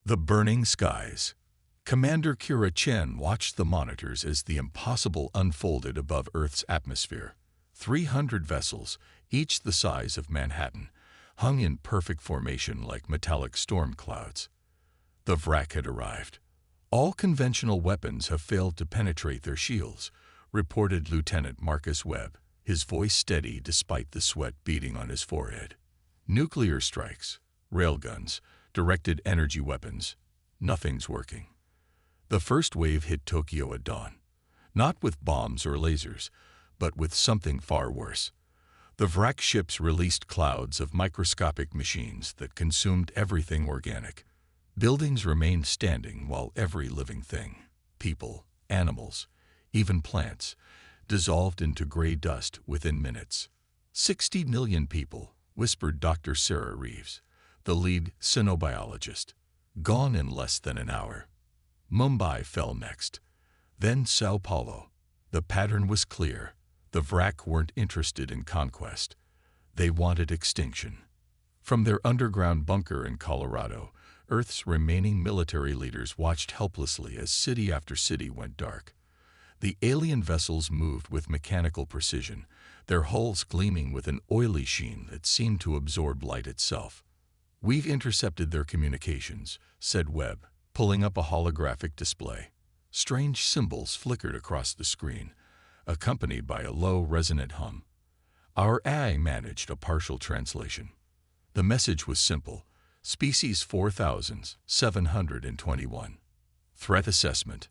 The burning skies. Commander Kira Chen watched the monitors as the impossible unfolded above Earth's atmosphere. 300 vessels, each the size of Manhattan, hung in perfect formation like metallic storm clouds. The Vrak had arrived. All conventional weapons have failed to penetrate their shields, reported Lieutenant Marcus Webb, his voice steady despite the sweat beading on his forehead. Nuclear strikes, railguns, directed energy weapons, nothing's working. The first wave hit Tokyo at dawn, not with bombs or lasers, but with something far worse. The Vrak ships released clouds of microscopic machines that consumed everything organic. Buildings remained standing while every living thing, people, animals, even plants, dissolved into gray dust within minutes. 60 million people, whispered Dr. Sarah Reeves, the lead cynobiologist, gone in less than an hour. Mumbai fell next, then Sao Paulo. The pattern was clear. The Vrak weren't interested in conquest. They wanted extinction. From their underground bunker in Colorado, Earth's remaining military leaders watched helplessly as city after city went dark. The alien vessels moved with mechanical precision, their hulls gleaming with an oily sheen that seemed to absorb light itself. "We've intercepted their communications," said Webb, pulling up a holographic display. Strange symbols flickered across the screen, accompanied by a low, resonant hum. Our AI managed a partial translation. The message was simple: Species 4721. Threat assessment: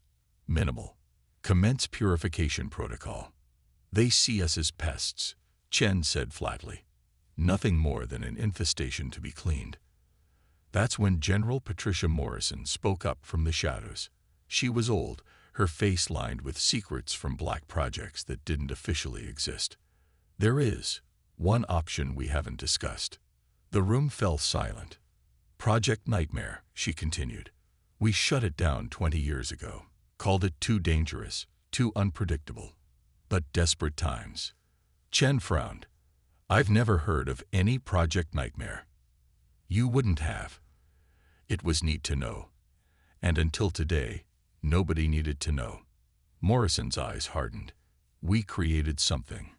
minimal. Commence purification protocol. They see us as pests, Chen said flatly. Nothing more than an infestation to be cleaned. That's when General Patricia Morrison spoke up from the shadows. She was old, her face lined with secrets from black projects that didn't officially exist. "There is one option we haven't discussed." The room fell silent. "Project Nightmare," she continued. "We shut it down 20 years ago, called it too dangerous, too unpredictable. But desperate times." Chen frowned. "I've never heard of any Project Nightmare." "You wouldn't have. It was neat to know. And until today, nobody needed to know." Morrison's eyes hardened. "We created something.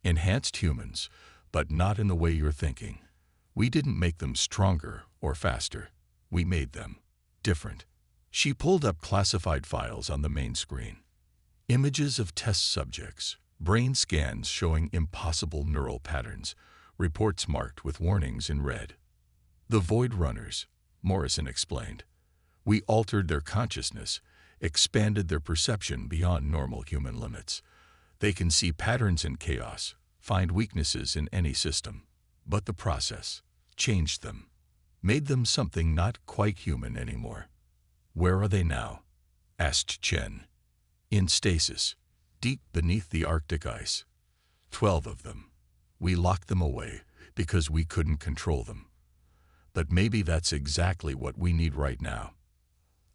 Enhanced humans, but not in the way you're thinking. We didn't make them stronger or faster. We made them different." She pulled up classified files on the main screen. Images of test subjects, brain scans showing impossible neural patterns, reports marked with warnings in red. "The Void Runners," Morrison explained. "We altered their consciousness, expanded their perception beyond normal human limits. They can see patterns in chaos, find weaknesses in any system. But the process changed them, made them something not quite human anymore." "Where are they now?" asked Chen. "In stasis, deep beneath the Arctic ice. 12 of them. We locked them away because we couldn't control them. But maybe that's exactly what we need right now."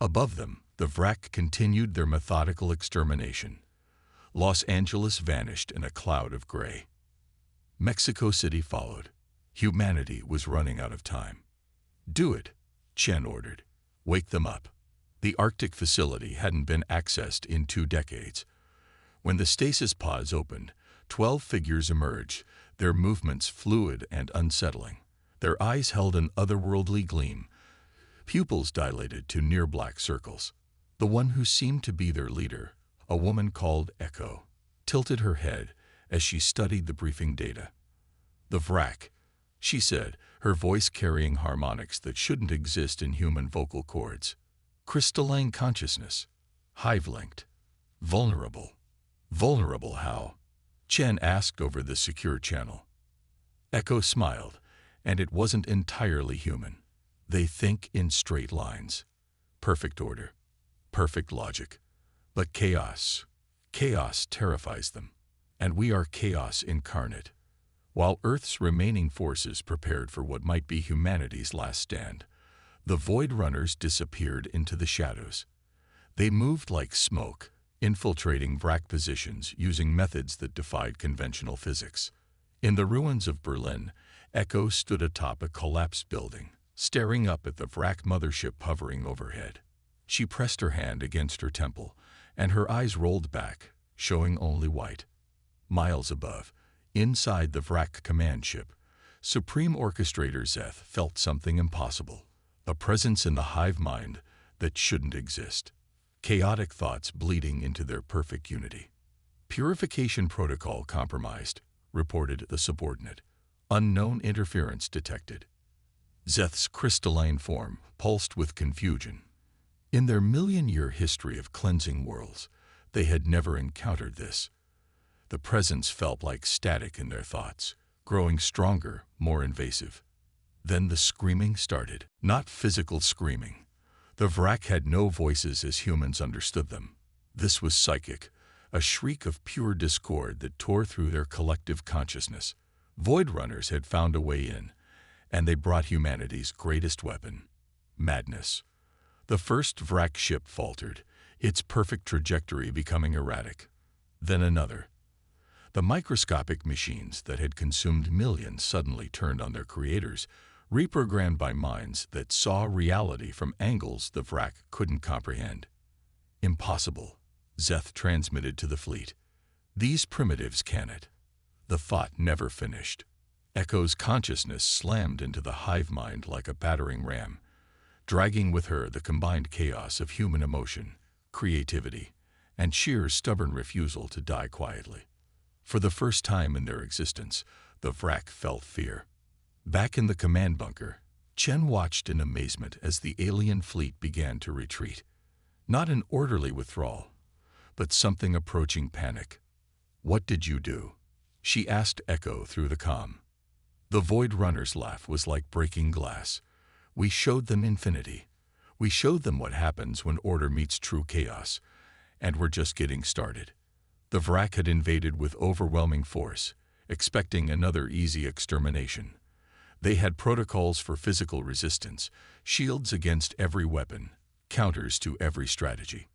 Above them, the Vrak continued their methodical extermination. Los Angeles vanished in a cloud of gray. Mexico City followed. Humanity was running out of time. "Do it," Chen ordered. "Wake them up." The Arctic facility hadn't been accessed in 2 decades. When the stasis pods opened, 12 figures emerged, their movements fluid and unsettling. Their eyes held an otherworldly gleam, pupils dilated to near black circles. The one who seemed to be their leader, a woman called Echo, tilted her head as she studied the briefing data. "The Vrak," she said, her voice carrying harmonics that shouldn't exist in human vocal cords. "Crystalline consciousness, hive-linked, vulnerable." "Vulnerable how?" Chen asked over the secure channel. Echo smiled, and it wasn't entirely human. "They think in straight lines. Perfect order, perfect logic. But chaos terrifies them. And we are chaos incarnate." While Earth's remaining forces prepared for what might be humanity's last stand, the Void Runners disappeared into the shadows. They moved like smoke, infiltrating Vrak positions using methods that defied conventional physics. In the ruins of Berlin, Echo stood atop a collapsed building, staring up at the wrack mothership hovering overhead. She pressed her hand against her temple, and her eyes rolled back, showing only white. Miles above, inside the wrack command ship, Supreme Orchestrator Zeth felt something impossible, a presence in the hive mind that shouldn't exist. Chaotic thoughts bleeding into their perfect unity. Purification protocol compromised, reported the subordinate. Unknown interference detected. Zeth's crystalline form pulsed with confusion. In their million-year history of cleansing worlds, they had never encountered this. The presence felt like static in their thoughts, growing stronger, more invasive. Then the screaming started. Not physical screaming. The Vrak had no voices as humans understood them. This was psychic, a shriek of pure discord that tore through their collective consciousness. Void Runners had found a way in, and they brought humanity's greatest weapon, madness. The first Vrak ship faltered, its perfect trajectory becoming erratic. Then another. The microscopic machines that had consumed millions suddenly turned on their creators, reprogrammed by minds that saw reality from angles the Vrak couldn't comprehend. Impossible, Zeth transmitted to the fleet. These primitives cannot. The thought never finished. Echo's consciousness slammed into the hive mind like a battering ram, dragging with her the combined chaos of human emotion, creativity, and sheer stubborn refusal to die quietly. For the first time in their existence, the Vrak felt fear. Back in the command bunker, Chen watched in amazement as the alien fleet began to retreat. Not an orderly withdrawal, but something approaching panic. "What did you do?" she asked Echo through the comm. The Void Runner's laugh was like breaking glass. "We showed them infinity. We showed them what happens when order meets true chaos, and we're just getting started." The Vrak had invaded with overwhelming force, expecting another easy extermination. They had protocols for physical resistance, shields against every weapon, counters to every strategy.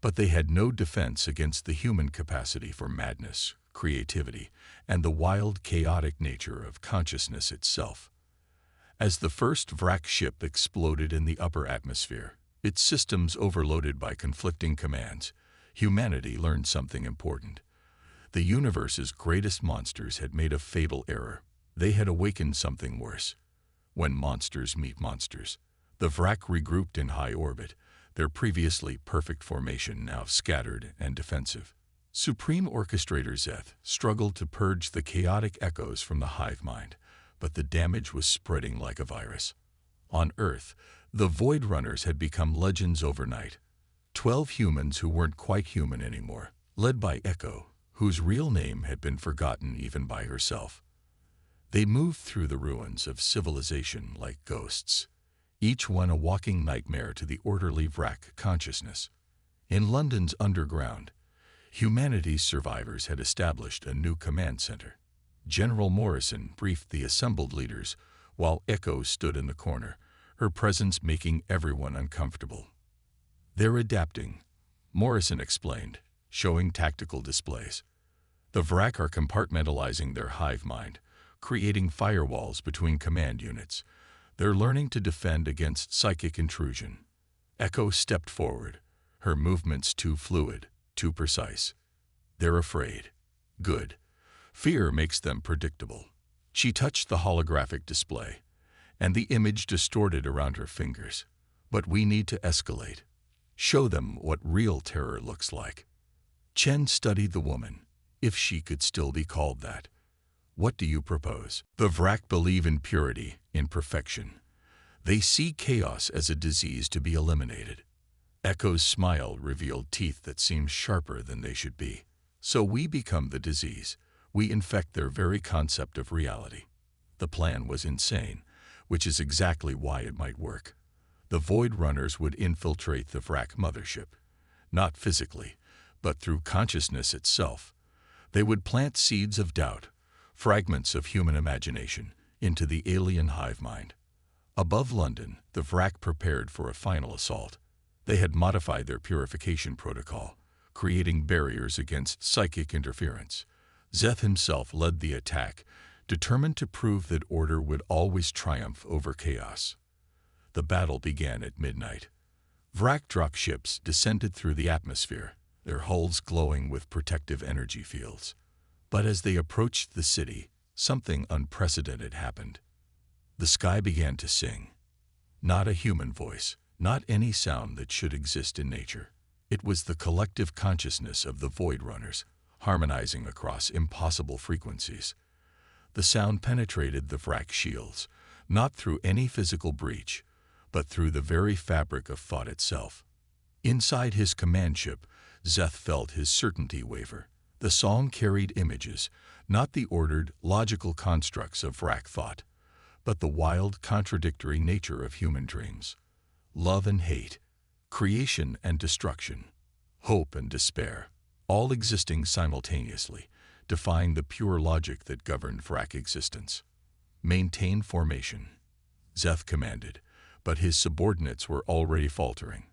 But they had no defense against the human capacity for madness, creativity, and the wild, chaotic nature of consciousness itself. As the first Vrak ship exploded in the upper atmosphere, its systems overloaded by conflicting commands, humanity learned something important. The universe's greatest monsters had made a fatal error. They had awakened something worse. When monsters meet monsters, the Vrak regrouped in high orbit, their previously perfect formation now scattered and defensive. Supreme Orchestrator Zeth struggled to purge the chaotic echoes from the hive mind, but the damage was spreading like a virus. On Earth, the Void Runners had become legends overnight. 12 humans who weren't quite human anymore, led by Echo, whose real name had been forgotten even by herself. They moved through the ruins of civilization like ghosts, each one a walking nightmare to the orderly Vrak consciousness. In London's underground, humanity's survivors had established a new command center. General Morrison briefed the assembled leaders, while Echo stood in the corner, her presence making everyone uncomfortable. "They're adapting," Morrison explained, showing tactical displays. "The Vrak are compartmentalizing their hive mind, creating firewalls between command units. They're learning to defend against psychic intrusion." Echo stepped forward, her movements too fluid, too precise. "They're afraid." "Good. Fear makes them predictable." She touched the holographic display, and the image distorted around her fingers. "But we need to escalate. Show them what real terror looks like." Chen studied the woman, if she could still be called that. "What do you propose?" The Vrak believe in purity, in perfection. They see chaos as a disease to be eliminated. Echo's smile revealed teeth that seemed sharper than they should be. "So we become the disease. We infect their very concept of reality." The plan was insane, which is exactly why it might work. The Void Runners would infiltrate the Vrak mothership, not physically, but through consciousness itself. They would plant seeds of doubt, fragments of human imagination, into the alien hive mind. Above London, the Vrak prepared for a final assault. They had modified their purification protocol, creating barriers against psychic interference. Zeth himself led the attack, determined to prove that order would always triumph over chaos. The battle began at midnight. Vrak dropships descended through the atmosphere, their hulls glowing with protective energy fields. But as they approached the city, something unprecedented happened. The sky began to sing. Not a human voice, not any sound that should exist in nature. It was the collective consciousness of the Void Runners, harmonizing across impossible frequencies. The sound penetrated the Vrak shields, not through any physical breach, but through the very fabric of thought itself. Inside his command ship, Zeth felt his certainty waver. The song carried images, not the ordered, logical constructs of Vrak thought, but the wild, contradictory nature of human dreams. Love and hate, creation and destruction, hope and despair, all existing simultaneously, defying the pure logic that governed Vrak existence. Maintain formation, Zeth commanded, but his subordinates were already faltering.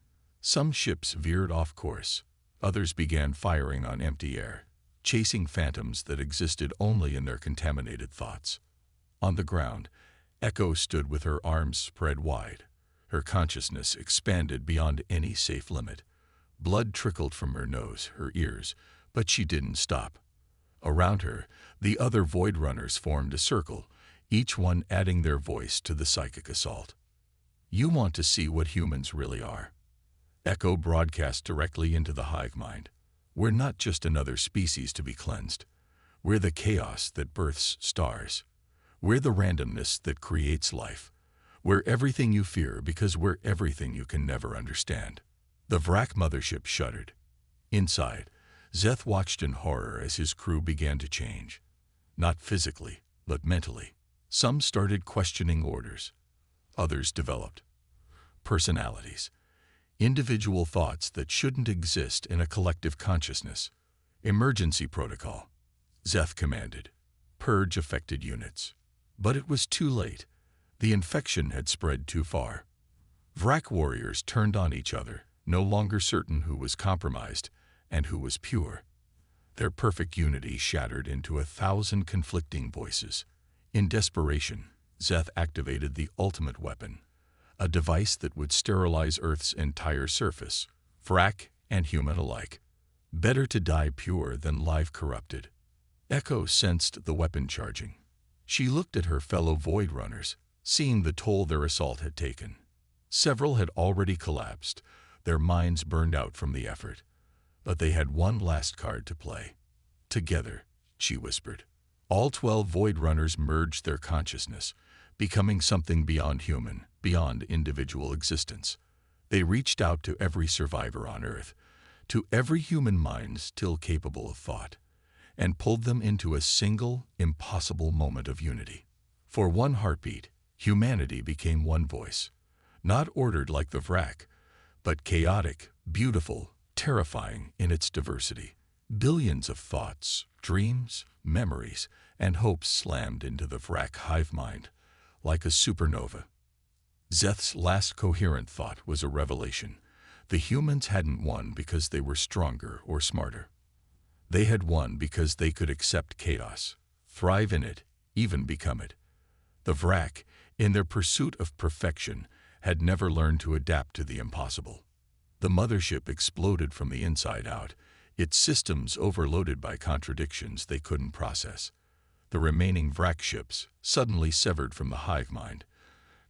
Some ships veered off course, others began firing on empty air, chasing phantoms that existed only in their contaminated thoughts. On the ground, Echo stood with her arms spread wide. Her consciousness expanded beyond any safe limit. Blood trickled from her nose, her ears, but she didn't stop. Around her, the other Void Runners formed a circle, each one adding their voice to the psychic assault. You want to see what humans really are. Echo broadcast directly into the hive mind. We're not just another species to be cleansed. We're the chaos that births stars. We're the randomness that creates life. We're everything you fear because we're everything you can never understand. The Vrak mothership shuddered. Inside, Zeth watched in horror as his crew began to change. Not physically, but mentally. Some started questioning orders. Others developed personalities, individual thoughts that shouldn't exist in a collective consciousness. Emergency protocol, Zeth commanded. Purge affected units. But it was too late. The infection had spread too far. Vrak warriors turned on each other, no longer certain who was compromised and who was pure. Their perfect unity shattered into 1,000 conflicting voices. In desperation, Zeth activated the ultimate weapon, a device that would sterilize Earth's entire surface, Vrak and human alike. Better to die pure than live corrupted. Echo sensed the weapon charging. She looked at her fellow Void Runners, seeing the toll their assault had taken. Several had already collapsed, their minds burned out from the effort. But they had one last card to play. Together, she whispered. All 12 Void Runners merged their consciousness, becoming something beyond human, beyond individual existence. They reached out to every survivor on Earth, to every human mind still capable of thought, and pulled them into a single, impossible moment of unity. For one heartbeat, humanity became one voice, not ordered like the Vrak, but chaotic, beautiful, terrifying in its diversity. Billions of thoughts, dreams, memories, and hopes slammed into the Vrak hive mind, like a supernova. Zeth's last coherent thought was a revelation. The humans hadn't won because they were stronger or smarter. They had won because they could accept chaos, thrive in it, even become it. The Vrak, in their pursuit of perfection, had never learned to adapt to the impossible. The mothership exploded from the inside out, its systems overloaded by contradictions they couldn't process. The remaining Vrak ships, suddenly severed from the hive mind,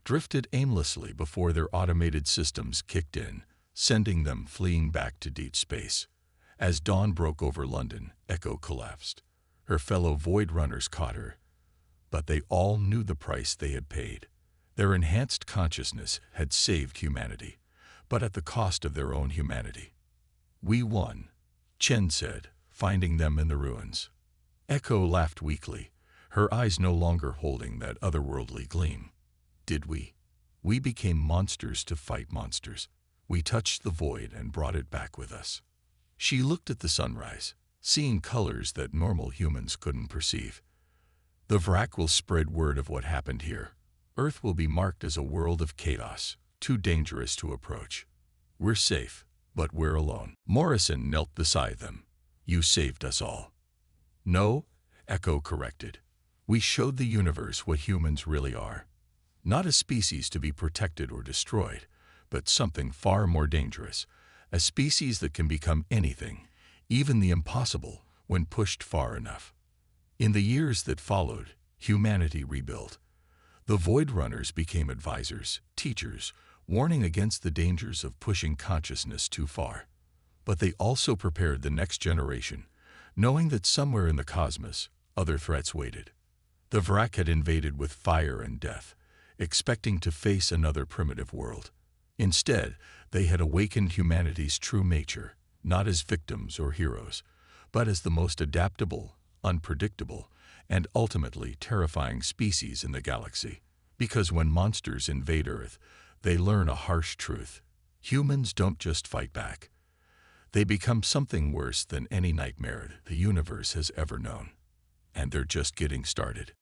drifted aimlessly before their automated systems kicked in, sending them fleeing back to deep space. As dawn broke over London, Echo collapsed. Her fellow Void Runners caught her, but they all knew the price they had paid. Their enhanced consciousness had saved humanity, but at the cost of their own humanity. We won, Chen said, finding them in the ruins. Echo laughed weakly, her eyes no longer holding that otherworldly gleam. Did we? We became monsters to fight monsters. We touched the void and brought it back with us. She looked at the sunrise, seeing colors that normal humans couldn't perceive. The Vrak will spread word of what happened here. Earth will be marked as a world of chaos, too dangerous to approach. We're safe, but we're alone. Morrison knelt beside them. You saved us all. No, Echo corrected. We showed the universe what humans really are. Not a species to be protected or destroyed, but something far more dangerous, a species that can become anything, even the impossible, when pushed far enough. In the years that followed, humanity rebuilt. The Void Runners became advisors, teachers, warning against the dangers of pushing consciousness too far. But they also prepared the next generation, knowing that somewhere in the cosmos, other threats waited. The Vrak had invaded with fire and death, expecting to face another primitive world. Instead, they had awakened humanity's true nature, not as victims or heroes, but as the most adaptable, unpredictable, and ultimately terrifying species in the galaxy. Because when monsters invade Earth, they learn a harsh truth. Humans don't just fight back. They become something worse than any nightmare the universe has ever known. And they're just getting started.